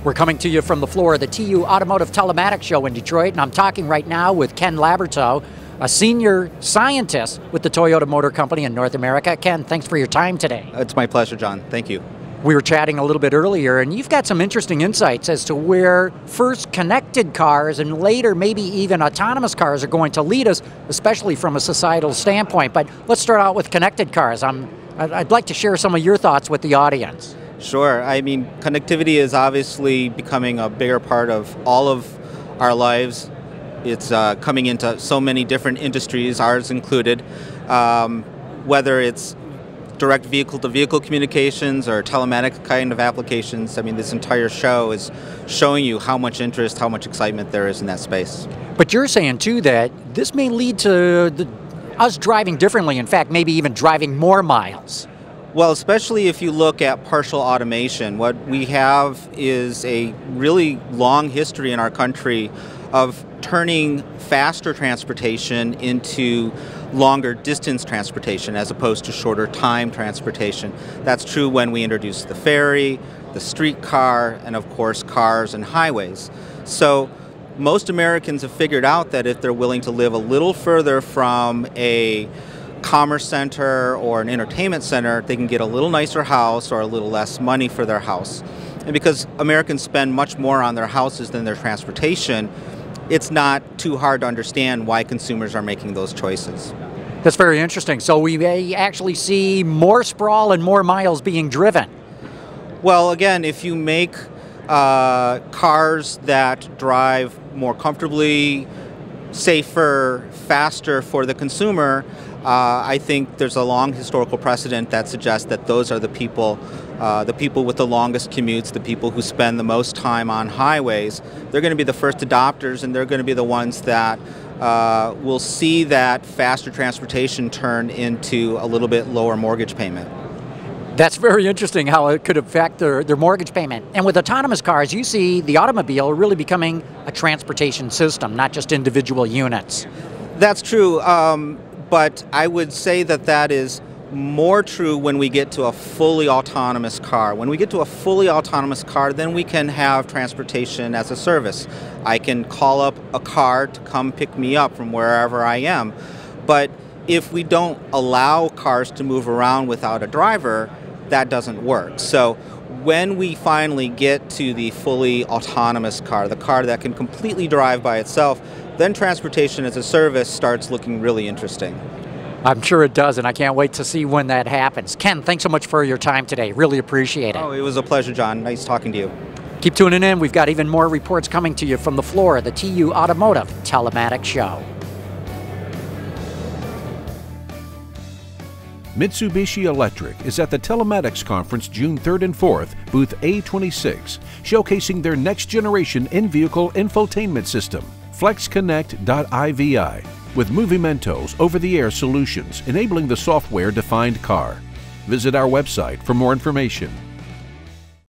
We're coming to you from the floor of the TU Automotive Telematics Show in Detroit, and I'm talking right now with Ken Laberto, a senior scientist with the Toyota Motor Company in North America. Ken, thanks for your time today. It's my pleasure, John. Thank you. We were chatting a little bit earlier, and you've got some interesting insights as to where first connected cars and later maybe even autonomous cars are going to lead us, especially from a societal standpoint. But let's start out with connected cars. I'd like to share some of your thoughts with the audience. Sure. I mean, connectivity is obviously becoming a bigger part of all of our lives. It's coming into so many different industries, ours included, whether it's direct vehicle-to-vehicle communications or telematic kind of applications. I mean, this entire show is showing you how much interest, how much excitement there is in that space. But you're saying, too, that this may lead to us driving differently, in fact, maybe even driving more miles. Well, especially if you look at partial automation, what we have is a really long history in our country of turning faster transportation into longer distance transportation as opposed to shorter time transportation. That's true when we introduced the ferry, the streetcar, and of course cars and highways. So most Americans have figured out that if they're willing to live a little further from a commerce center or an entertainment center, they can get a little nicer house or a little less money for their house. And because Americans spend much more on their houses than their transportation, it's not too hard to understand why consumers are making those choices. That's very interesting. So we may actually see more sprawl and more miles being driven. Well, again, if you make cars that drive more comfortably, safer, faster for the consumer, I think there's a long historical precedent that suggests that those are the people with the longest commutes, the people who spend the most time on highways. They're going to be the first adopters, and they're going to be the ones that will see that faster transportation turn into a little bit lower mortgage payment. That's very interesting how it could affect their mortgage payment. And with autonomous cars, you see the automobile really becoming a transportation system, not just individual units. That's true, but I would say that that is more true when we get to a fully autonomous car. When we get to a fully autonomous car, then we can have transportation as a service. I can call up a car to come pick me up from wherever I am. But if we don't allow cars to move around without a driver, that doesn't work. So when we finally get to the fully autonomous car, the car that can completely drive by itself, then transportation as a service starts looking really interesting. I'm sure it does, and I can't wait to see when that happens. Ken, thanks so much for your time today. Really appreciate it. Oh, it was a pleasure, John. Nice talking to you. Keep tuning in. We've got even more reports coming to you from the floor of the TU Automotive Telematics Show. Mitsubishi Electric is at the Telematics Conference June 3rd and 4th, booth A26, showcasing their next-generation in-vehicle infotainment system, FlexConnect.ivi, with Movimento's over-the-air solutions enabling the software-defined car. Visit our website for more information.